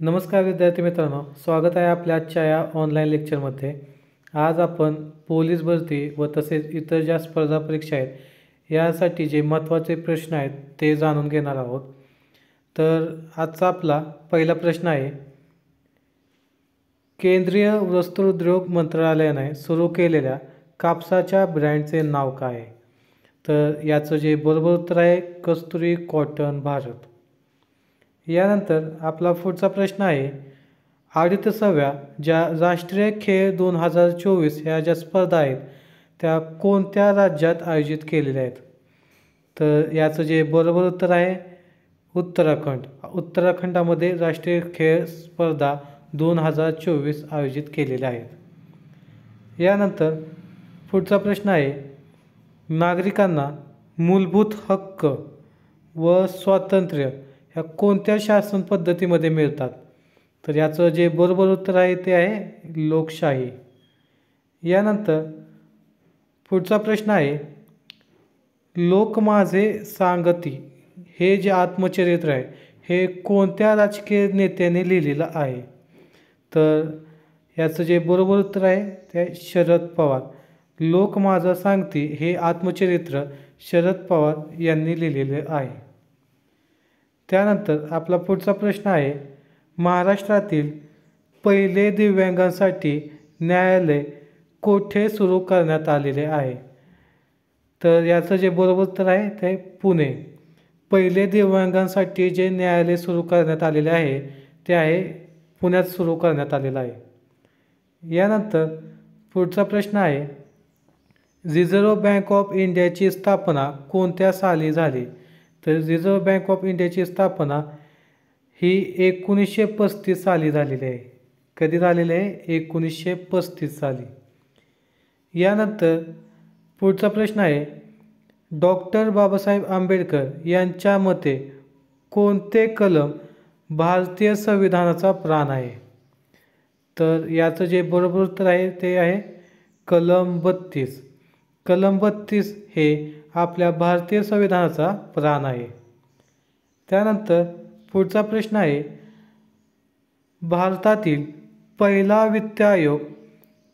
नमस्कार विद्यार्थी मित्रांनो, स्वागत आहे आपल्या आजच्या या ऑनलाईन लेक्चरमध्ये। आज आपण पोलीस भरती व तसेच इतर ज्या स्पर्धा परीक्षा आहेत यासाठी जे महत्त्वाचे प्रश्न आहेत ते जाणून घेणार आहोत। तर आजचा आपला पहिला प्रश्न आहे, केंद्रीय वस्त्रोद्योग मंत्रालयाने सुरू केलेल्या कापसाच्या ब्रँडचे नाव काय आहे? तर याचं जे बरोबर उत्तर आहे कस्तुरी कॉटन भारत। यानंतर आपला पुढचा प्रश्न आहे, 38व्या ज्या राष्ट्रीय खेळ 2024 ह्या ज्या स्पर्धा आहेत त्या कोणत्या राज्यात आयोजित केलेल्या आहेत? तर याचं जे बरोबर उत्तर आहे उत्तराखंड। उत्तराखंडामध्ये राष्ट्रीय खेळ स्पर्धा 2024 आयोजित केलेल्या आहेत। यानंतर पुढचा प्रश्न आहे, नागरिकांना मूलभूत हक्क व स्वातंत्र्य ह्या कोणत्या शासन पद्धतीमध्ये मिळतात? तर याचं जे बरोबर उत्तर आहे ते आहे लोकशाही। यानंतर पुढचा प्रश्न आहे, लोक माझे सांगती हे जे आत्मचरित्र आहे हे कोणत्या राजकीय नेत्याने लिहिलेलं आहे? तर याचं जे बरोबर उत्तर आहे ते शरद पवार। लोक माझं सांगती हे आत्मचरित्र शरद पवार यांनी लिहिलेले आहे। त्यानंतर आपला पुढचा प्रश्न आहे, महाराष्ट्रातील पहिले दिव्यांगांसाठी न्यायालय कोठे सुरू करण्यात आलेले आहे? तर याचं जे बरोबर उत्तर आहे ते पुणे। पहिले दिव्यांगांसाठी जे न्यायालय सुरू करण्यात आलेले आहे ते आहे पुण्यात सुरू करण्यात आलेलं आहे। यानंतर पुढचा प्रश्न आहे, रिझर्व्ह बँक ऑफ इंडियाची स्थापना कोणत्या साली झाली? तर रिझर्व्ह बँक ऑफ इंडियाची स्थापना ही 1935 साली झालेली आहे। कधी झालेली आहे? 1935 साली। यानंतर पुढचा प्रश्न आहे, डॉक्टर बाबासाहेब आंबेडकर यांच्या मते कोणते कलम भारतीय संविधानाचा प्राण आहे? तर याचं जे बरोबर उत्तर आहे ते आहे कलम 32। कलम 32 हे आपल्या भारतीय संविधानाचा प्राण आहे। त्यानंतर पुढचा प्रश्न आहे, भारतातील पहिला वित्त आयोग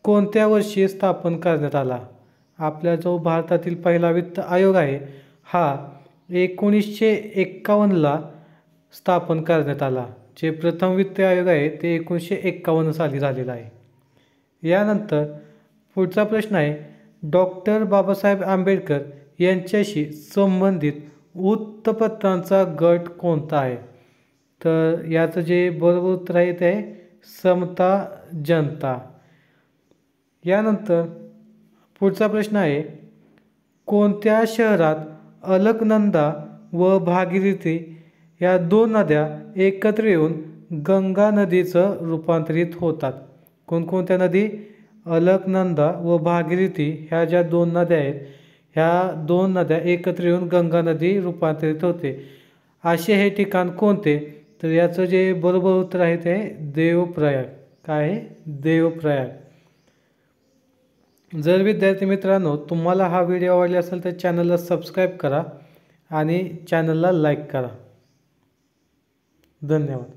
कोणत्या वर्षी स्थापन करण्यात आला? आपला जो भारतातील पहिला वित्त आयोग आहे हा 1951ला स्थापन करण्यात आला। जे प्रथम वित्त आयोग आहे ते 1951 साली झालेला आहे। यानंतर पुढचा प्रश्न आहे, डॉक्टर बाबासाहेब आंबेडकर यांच्याशी संबंधित वृत्तपत्रांचा गट कोणता आहे? तर याचं जे बरोबर उत्तर आहे ते आहे समता जनता। यानंतर पुढचा प्रश्न आहे, कोणत्या शहरात अलकनंदा व भागीरथी या दोन नद्या एकत्र येऊन गंगा नदीचं रूपांतरित होतात? कोणकोणत्या नदी? अलकनंदा व भागीरथी ह्या ज्या दोन नद्या आहेत ह्या दोन नद्या एकत्र येऊन गंगा नदी रूपांतरित होते। असे हे ठिकाण कोणते? तर याचं जे बरोबर उत्तर आहे ते देवप्रयाग। काय आहे? देवप्रयाग। जर विद्यार्थी मित्रांनो तुम्हाला हा व्हिडिओ आवडला असेल तर चॅनलला सबस्क्राईब करा आणि चॅनलला लाईक करा। धन्यवाद।